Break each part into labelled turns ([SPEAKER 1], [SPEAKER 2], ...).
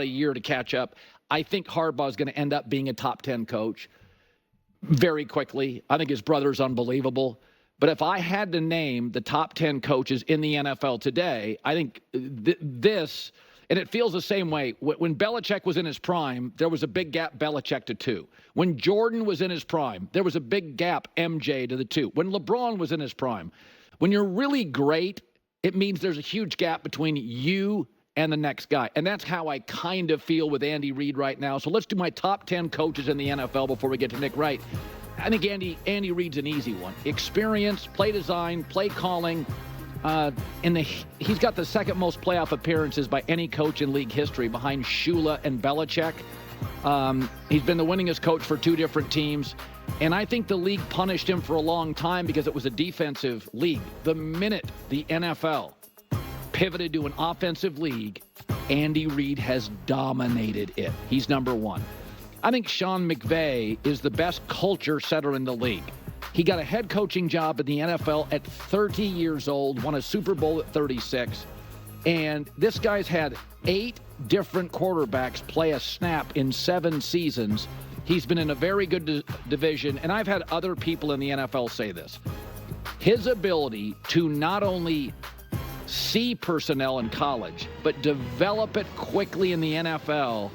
[SPEAKER 1] a year to catch up. I think Harbaugh is going to end up being a top 10 coach very quickly. I think his brother's unbelievable. But if I had to name the top 10 coaches in the NFL today, I think this, and it feels the same way. When Belichick was in his prime, there was a big gap Belichick to 2. When Jordan was in his prime, there was a big gap MJ to the 2. When LeBron was in his prime, when you're really great, it means there's a huge gap between you and the next guy. And that's how I kind of feel with Andy Reid right now. So let's do my top 10 coaches in the NFL before we get to Nick Wright. I think Andy Reid's an easy one. Experience, play design, play calling. He's got the second most playoff appearances by any coach in league history behind Shula and Belichick. He's been the winningest coach for 2 different teams. And I think the league punished him for a long time because it was a defensive league. The minute the NFL pivoted to an offensive league, Andy Reid has dominated it. He's number 1. I think Sean McVay is the best culture setter in the league. He got a head coaching job in the NFL at 30 years old, won a Super Bowl at 36. And this guy's had 8 different quarterbacks play a snap in 7 seasons. He's been in a very good division, and I've had other people in the NFL say this. His ability to not only see personnel in college, but develop it quickly in the NFL.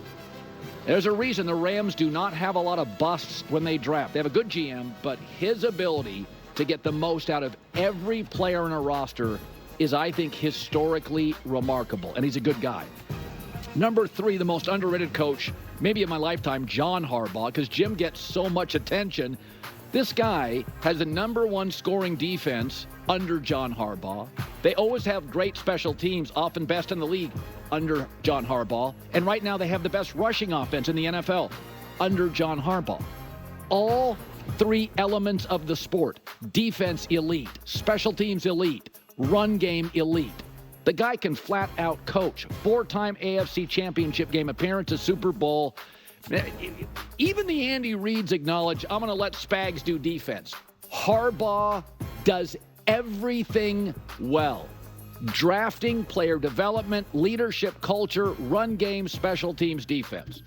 [SPEAKER 1] There's a reason the Rams do not have a lot of busts when they draft. They have a good GM, but his ability to get the most out of every player in a roster is, I think, historically remarkable, and he's a good guy. Number 3, the most underrated coach, maybe in my lifetime, John Harbaugh, because Jim gets so much attention. This guy has the number 1 scoring defense under John Harbaugh. They always have great special teams, often best in the league, under John Harbaugh. And right now they have the best rushing offense in the NFL under John Harbaugh. All 3 elements of the sport, defense elite, special teams elite, run game elite. The guy can flat out coach. 4-time AFC Championship game appearance, Super Bowl. Even the Andy Reids acknowledge, I'm going to let Spags do defense. Harbaugh does everything well. Drafting, player development, leadership, culture, run game, special teams, defense.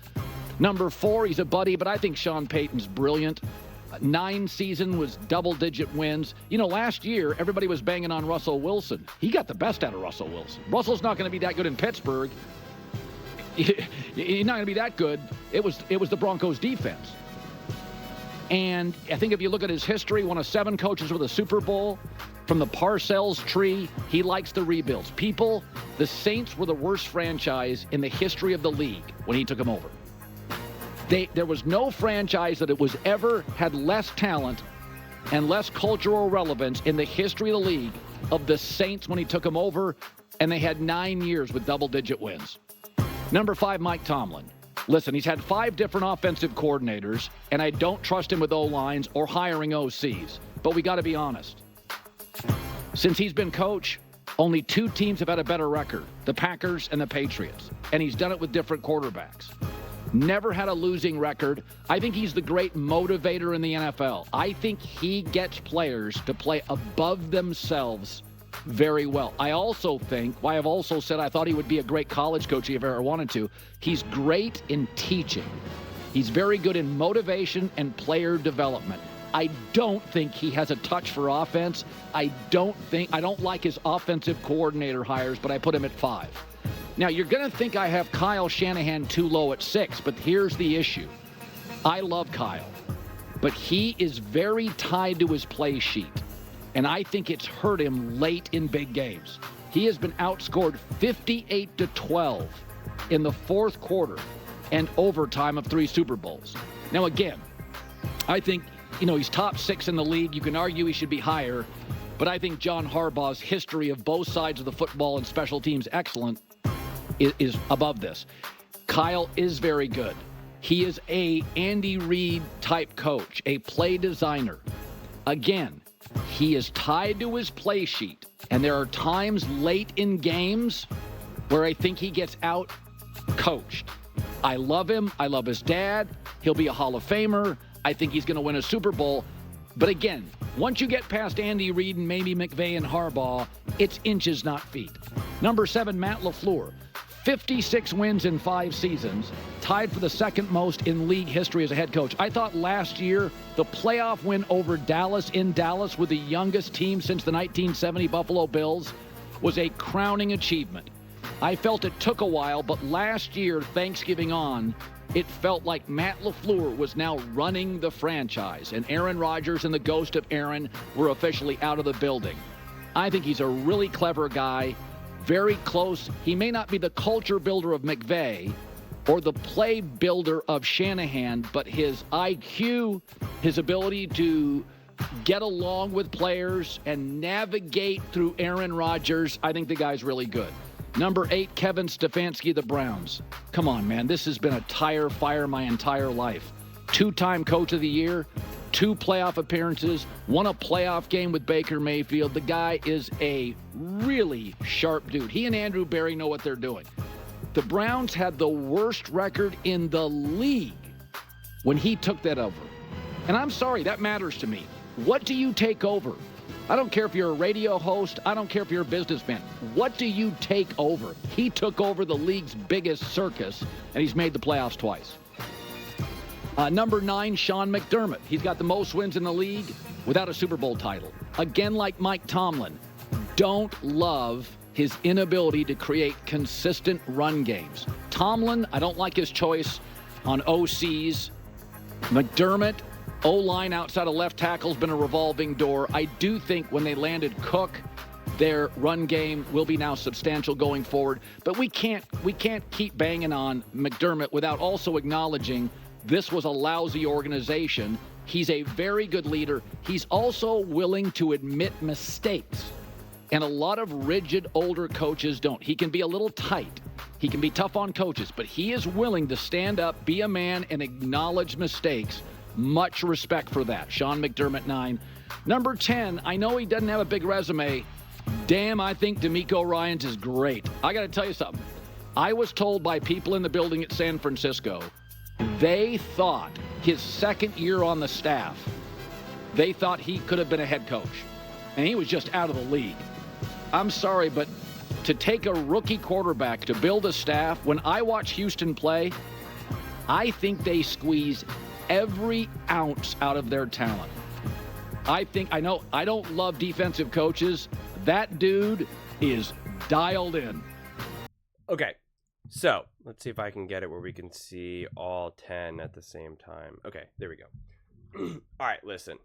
[SPEAKER 1] Number 4, he's a buddy, but I think Sean Payton's brilliant. 9 season was double-digit wins. You know, last year, everybody was banging on Russell Wilson. He got the best out of Russell Wilson. Russell's not going to be that good in Pittsburgh. He's not going to be that good. It was the Broncos' defense. And I think if you look at his history, one of 7 coaches with a Super Bowl. From the Parcells tree, he likes the rebuilds. People, the Saints were the worst franchise in the history of the league when he took them over. There was no franchise that it was ever had less talent and less cultural relevance in the history of the league of the Saints when he took them over, and they had 9 years with double-digit wins. Number 5, Mike Tomlin. Listen, he's had 5 different offensive coordinators, and I don't trust him with O-lines or hiring OCs. But we got to be honest. Since he's been coach, only 2 teams have had a better record, the Packers and the Patriots. And he's done it with different quarterbacks. Never had a losing record. I think he's the great motivator in the NFL. I think he gets players to play above themselves very well. I also think, why I've also said I thought he would be a great college coach if he ever wanted to, he's great in teaching. He's very good in motivation and player development. I don't think he has a touch for offense. I don't like his offensive coordinator hires, but I put him at 5. Now, you're going to think I have Kyle Shanahan too low at 6, but here's the issue. I love Kyle, but he is very tied to his play sheet, and I think it's hurt him late in big games. He has been outscored 58-12 in the 4th quarter and overtime of 3 Super Bowls. Now, again, I think, he's top 6 in the league. You can argue he should be higher, but I think John Harbaugh's history of both sides of the football and special teams excellent is above this. Kyle is very good. He is a Andy Reid type coach, a play designer. Again, he is tied to his play sheet, and there are times late in games where I think he gets out coached. I love him. I love his dad. He'll be a Hall of Famer. I think he's going to win a Super Bowl. But again, once you get past Andy Reid and maybe McVay and Harbaugh, it's inches, not feet. Number 7, Matt LaFleur. 56 wins in 5 seasons, tied for the second most in league history as a head coach. I thought last year the playoff win over Dallas in Dallas with the youngest team since the 1970 Buffalo Bills was a crowning achievement. I felt it took a while, but last year, Thanksgiving on, it felt like Matt LaFleur was now running the franchise, and Aaron Rodgers and the ghost of Aaron were officially out of the building. I think he's a really clever guy, very close. He may not be the culture builder of McVay or the play builder of Shanahan, but his IQ, his ability to get along with players and navigate through Aaron Rodgers, I think the guy's really good. Number 8, Kevin Stefanski, the Browns. Come on, man. This has been a tire fire my entire life. 2-time Coach of the Year, 2 playoff appearances, won a playoff game with Baker Mayfield. The guy is a really sharp dude. He and Andrew Berry know what they're doing. The Browns had the worst record in the league when he took that over. And I'm sorry, that matters to me. What do you take over? I don't care if you're a radio host. I don't care if you're a businessman. What do you take over? He took over the league's biggest circus, and he's made the playoffs twice. Number 9, Sean McDermott. He's got the most wins in the league without a Super Bowl title. Again, like Mike Tomlin, don't love his inability to create consistent run games. Tomlin, I don't like his choice on OCs. McDermott, O-line outside of left tackle has been a revolving door. I do think when they landed Cook, their run game will be now substantial going forward. But we can't keep banging on McDermott without also acknowledging this was a lousy organization. He's a very good leader. He's also willing to admit mistakes. And a lot of rigid older coaches don't. He can be a little tight. He can be tough on coaches, but he is willing to stand up, be a man, and acknowledge mistakes. Much respect for that. Sean McDermott, 9. Number 10, I know he doesn't have a big resume. Damn, I think DeMeco Ryans is great. I got to tell you something. I was told by people in the building at San Francisco, they thought his second year on the staff, they thought he could have been a head coach. And he was just out of the league. I'm sorry, but to take a rookie quarterback to build a staff, when I watch Houston play, I think they squeeze every ounce out of their talent. I don't love defensive coaches. That dude is dialed in.
[SPEAKER 2] Okay, so let's see if I can get it where we can see all 10 at the same time. Okay, there we go. All right, listen.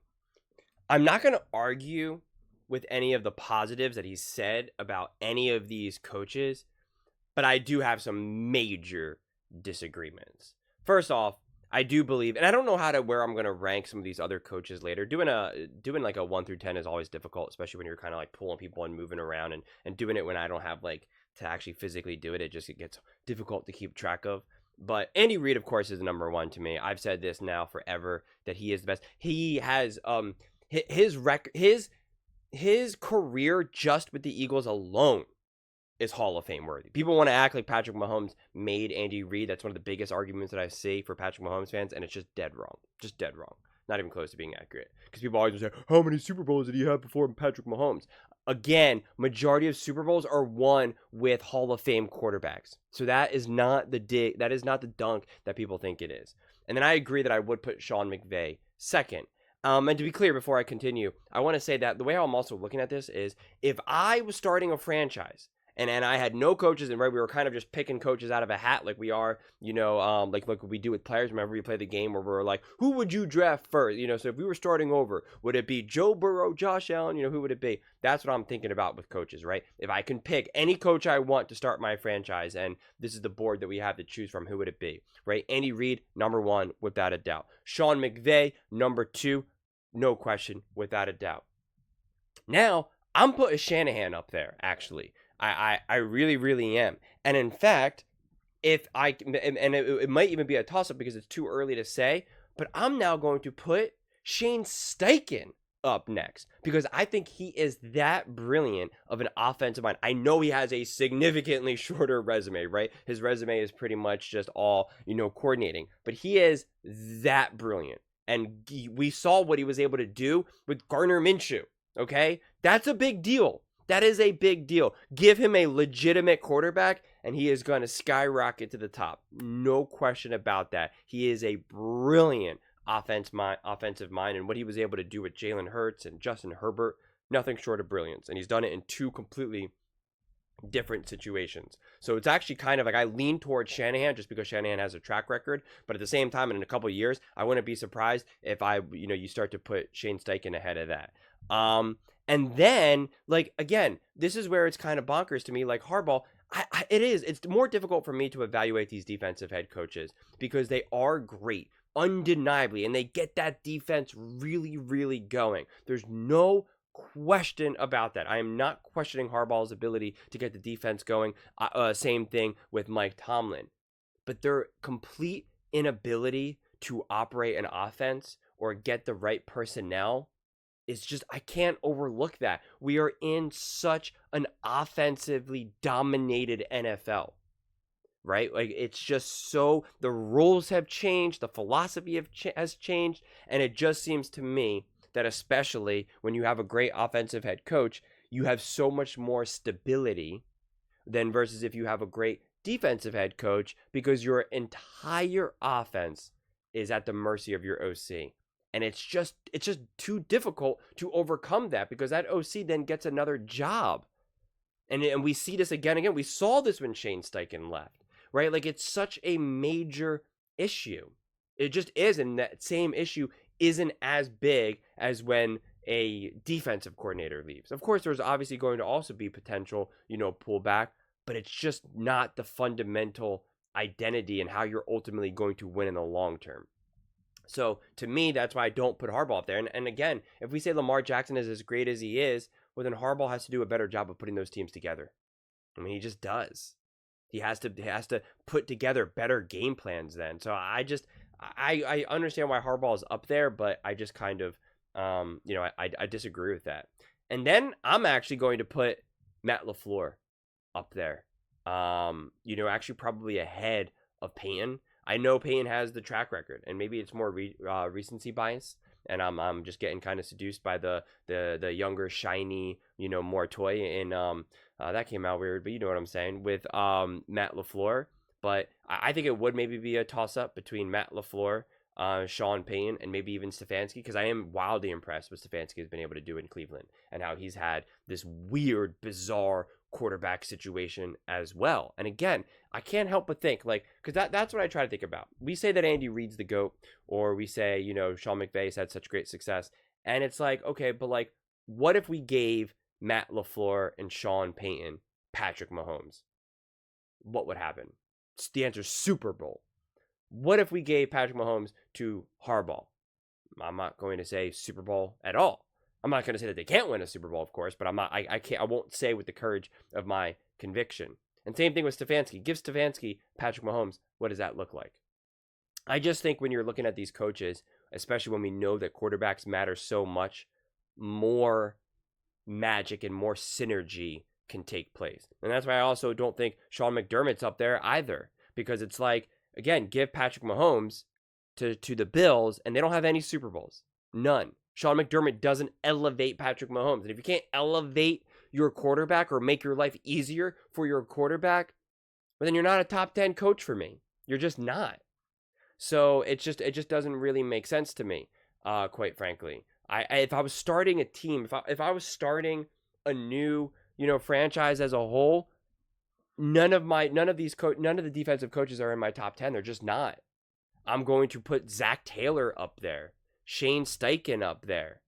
[SPEAKER 2] I'm not going to argue with any of the positives that he said about any of these coaches, but I do have some major disagreements. First off, I do believe, and I don't know where I'm going to rank some of these other coaches later. Doing like a 1 through 10 is always difficult, especially when you're kind of like pulling people and moving around and doing it when I don't have like to actually physically do it. It gets difficult to keep track of. But Andy Reid, of course, is number 1 to me. I've said this now forever that he is the best. He has his career just with the Eagles alone is Hall of Fame worthy. People want to act like Patrick Mahomes made Andy Reid. That's one of the biggest arguments that I see for Patrick Mahomes fans, and it's just dead wrong. Just dead wrong. Not even close to being accurate. Because people always say, how many Super Bowls did he have before Patrick Mahomes? Again, majority of Super Bowls are won with Hall of Fame quarterbacks. So that is not the dunk that people think it is. And then I agree that I would put Sean McVay second. And to be clear, before I continue, I want to say that the way I'm also looking at this is if I was starting a franchise and I had no coaches, and right, we were kind of just picking coaches out of a hat like we are, like we do with players. Remember, we play the game where we're like, who would you draft first? So if we were starting over, would it be Joe Burrow, Josh Allen? Who would it be? That's what I'm thinking about with coaches, right? If I can pick any coach I want to start my franchise, and this is the board that we have to choose from, who would it be, right? Andy Reid, number 1, without a doubt. Sean McVay, number 2, no question, without a doubt. Now, I'm putting Shanahan up there, actually. I really, really am. And in fact, it might even be a toss-up because it's too early to say, but I'm now going to put Shane Steichen up next because I think he is that brilliant of an offensive mind. I know he has a significantly shorter resume, right? His resume is pretty much just all, coordinating, but he is that brilliant. And we saw what he was able to do with Gardner Minshew, okay? That's a big deal. That is a big deal. Give him a legitimate quarterback, and he is going to skyrocket to the top. No question about that. He is a brilliant offensive mind, and what he was able to do with Jalen Hurts and Justin Herbert, nothing short of brilliance. And he's done it in two completely different situations. So it's actually kind of like I lean towards Shanahan just because Shanahan has a track record, but at the same time, in a couple of years, I wouldn't be surprised if you start to put Shane Steichen ahead of that. And then, like, again, this is where it's kind of bonkers to me. Like, Harbaugh, it's more difficult for me to evaluate these defensive head coaches because they are great, undeniably, and they get that defense really, really going. There's no question about that. I am not questioning Harbaugh's ability to get the defense going. Same thing with Mike Tomlin. But their complete inability to operate an offense or get the right personnel is just, I can't overlook that. We are in such an offensively dominated NFL, right? Like, it's just so, the rules have changed, the philosophy has changed, and it just seems to me that especially when you have a great offensive head coach, you have so much more stability than versus if you have a great defensive head coach, because your entire offense is at the mercy of your OC. And it's just too difficult to overcome that, because that OC then gets another job. And we see this again. We saw this when Shane Steichen left, right? Like, it's such a major issue. It just is. And that same issue isn't as big as when a defensive coordinator leaves. Of course, there's obviously going to also be potential, pullback, but it's just not the fundamental identity and how you're ultimately going to win in the long term. So to me, that's why I don't put Harbaugh up there. And again, if we say Lamar Jackson is as great as he is, well, then Harbaugh has to do a better job of putting those teams together. I mean, he just does. He has to put together better game plans then. So I understand why Harbaugh is up there, but I just kind of, I disagree with that. And then I'm actually going to put Matt LaFleur up there. Actually probably ahead of Payton. I know Payton has the track record, and maybe it's more recency bias, and I'm just getting kind of seduced by the younger, shiny, more toy, and that came out weird, but you know what I'm saying, with Matt LaFleur. But I think it would maybe be a toss-up between Matt LaFleur, Sean Payton, and maybe even Stefanski, because I am wildly impressed with Stefanski has been able to do in Cleveland, and how he's had this weird, bizarre quarterback situation as well. And again, I can't help but think, like, because that's what I try to think about. We say that Andy Reid's the GOAT, or we say, Sean McVay's had such great success, and it's like, okay, but like, what if we gave Matt LaFleur and Sean Payton Patrick Mahomes? What would happen? The answer is Super Bowl. What if we gave Patrick Mahomes to Harbaugh? I'm not going to say Super Bowl at all. I'm not going to say that they can't win a Super Bowl, of course, but I won't say with the courage of my conviction. And same thing with Stefanski. Give Stefanski Patrick Mahomes. What does that look like? I just think when you're looking at these coaches, especially when we know that quarterbacks matter so much, more magic and more synergy can take place. And that's why I also don't think Sean McDermott's up there either, because it's like, again, give Patrick Mahomes to the Bills, and they don't have any Super Bowls. None. Sean McDermott doesn't elevate Patrick Mahomes. And if you can't elevate your quarterback or make your life easier for your quarterback, well, then you're not a top 10 coach for me. You're just not. So it just doesn't really make sense to me, quite frankly. If I was starting a team, if I was starting a new, franchise as a whole, none of the defensive coaches are in my top 10. They're just not. I'm going to put Zach Taylor up there, Shane Steichen up there.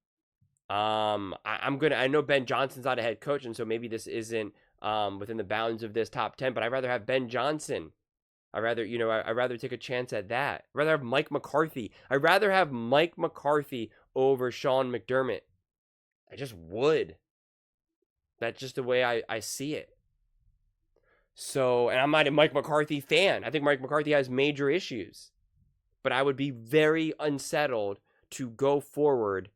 [SPEAKER 2] I know Ben Johnson's not a head coach, and so maybe this isn't within the bounds of this top 10, but I'd rather have Ben Johnson. I'd rather take a chance at that. I'd rather have Mike McCarthy. I'd rather have Mike McCarthy over Sean McDermott. I just would. That's just the way I see it. So, and I'm not a Mike McCarthy fan. I think Mike McCarthy has major issues. But I would be very unsettled to go forward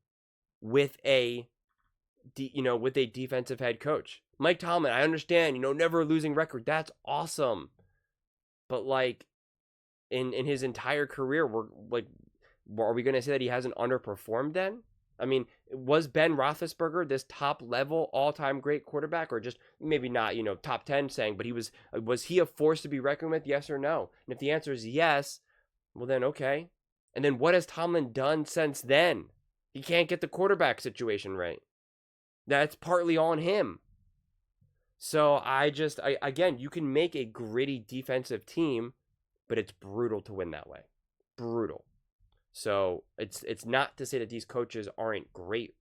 [SPEAKER 2] with a defensive head coach. Mike Tomlin, I understand, never a losing record. That's awesome. But like in his entire career, are we going to say that he hasn't underperformed then? I mean, was Ben Roethlisberger this top level all-time great quarterback, or just maybe not, top 10 saying, but was he a force to be reckoned with? Yes or no? And if the answer is yes, well then okay. And then what has Tomlin done since then? He can't get the quarterback situation right. That's partly on him. So again, you can make a gritty defensive team, but it's brutal to win that way. Brutal. So it's not to say that these coaches aren't great,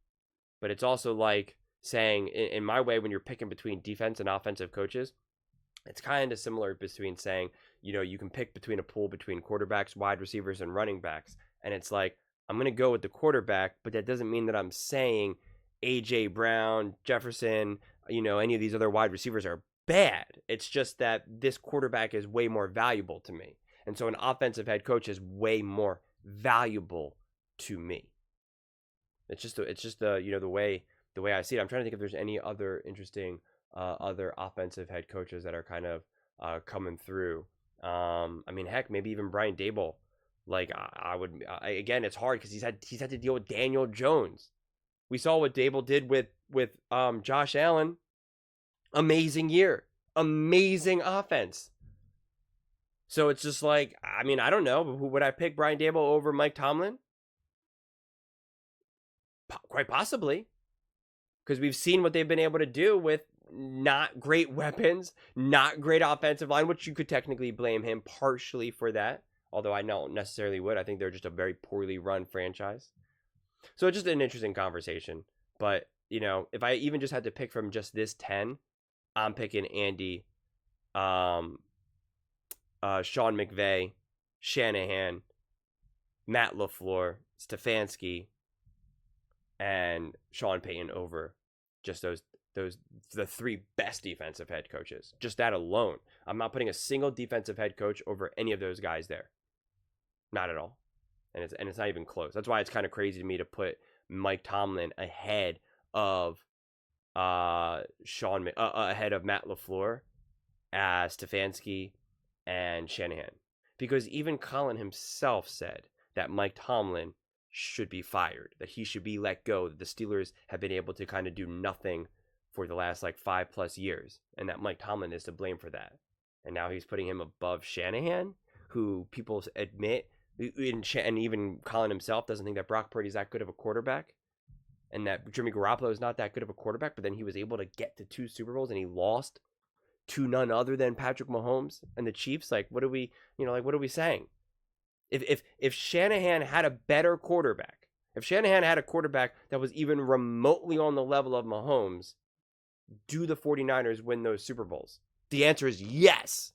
[SPEAKER 2] but it's also like saying, in my way, when you're picking between defense and offensive coaches, it's kind of similar between saying, you can pick between a pool between quarterbacks, wide receivers, and running backs. And it's like, I'm going to go with the quarterback, but that doesn't mean that I'm saying A.J. Brown, Jefferson, any of these other wide receivers are bad. It's just that this quarterback is way more valuable to me. And so an offensive head coach is way more valuable to me. It's just the way I see it. I'm trying to think if there's any other interesting other offensive head coaches that are kind of coming through. I mean, heck, maybe even Brian Daboll. Like again, it's hard because he's had to deal with Daniel Jones. We saw what Daboll did with Josh Allen. Amazing year, amazing offense. So it's just like, I mean, I don't know. Would I pick Brian Daboll over Mike Tomlin? Quite possibly. Because we've seen what they've been able to do with not great weapons, not great offensive line, which you could technically blame him partially for that. Although I don't necessarily would. I think they're just a very poorly run franchise. So it's just an interesting conversation. But, if I even just had to pick from just this 10, I'm picking Andy, Sean McVay, Shanahan, Matt LaFleur, Stefanski, and Sean Payton over just the three best defensive head coaches. Just that alone. I'm not putting a single defensive head coach over any of those guys there. Not at all. And it's not even close. That's why it's kind of crazy to me to put Mike Tomlin ahead of ahead of Matt LaFleur, as Stefanski and Shanahan. Because even Colin himself said that Mike Tomlin should be fired, that he should be let go, that the Steelers have been able to kind of do nothing for the last 5+ years, and that Mike Tomlin is to blame for that. And now he's putting him above Shanahan, who people admit, and even Colin himself doesn't think that Brock Purdy's that good of a quarterback, and that Jimmy Garoppolo is not that good of a quarterback, but then he was able to get to 2 Super Bowls and he lost to none other than Patrick Mahomes and the Chiefs. What are we saying? If Shanahan had a better quarterback, if Shanahan had a quarterback that was even remotely on the level of Mahomes, do the 49ers win those Super Bowls? The answer is yes.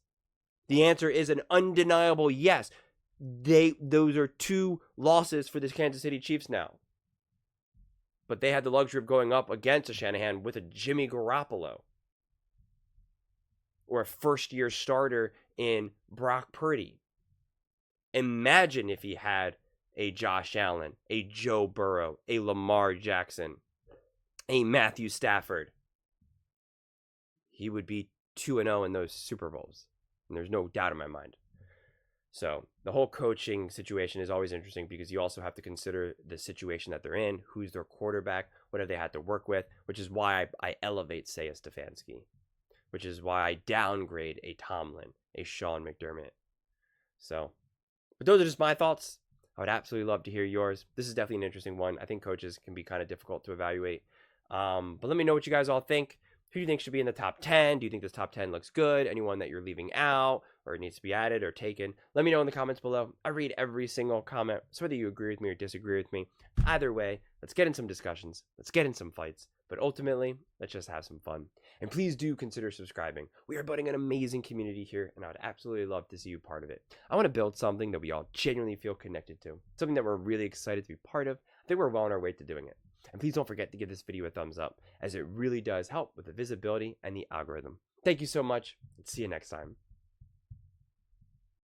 [SPEAKER 2] The answer is an undeniable yes. Those are 2 losses for the Kansas City Chiefs now. But they had the luxury of going up against a Shanahan with a Jimmy Garoppolo, or a first-year starter in Brock Purdy. Imagine if he had a Josh Allen, a Joe Burrow, a Lamar Jackson, a Matthew Stafford. He would be 2-0 in those Super Bowls. And there's no doubt in my mind. So the whole coaching situation is always interesting because you also have to consider the situation that they're in, who's their quarterback, what have they had to work with, which is why I elevate, say, a Stefanski, which is why I downgrade a Tomlin, a Sean McDermott. So, but those are just my thoughts. I would absolutely love to hear yours. This is definitely an interesting one. I think coaches can be kind of difficult to evaluate. But let me know what you guys all think. Who do you think should be in the top 10? Do you think this top 10 looks good? Anyone that you're leaving out or needs to be added or taken? Let me know in the comments below. I read every single comment, so whether you agree with me or disagree with me. Either way, let's get in some discussions. Let's get in some fights. But ultimately, let's just have some fun. And please do consider subscribing. We are building an amazing community here, and I would absolutely love to see you part of it. I want to build something that we all genuinely feel connected to. Something that we're really excited to be part of. I think we're well on our way to doing it. And please don't forget to give this video a thumbs up, as it really does help with the visibility and the algorithm. Thank you so much, and see you next time.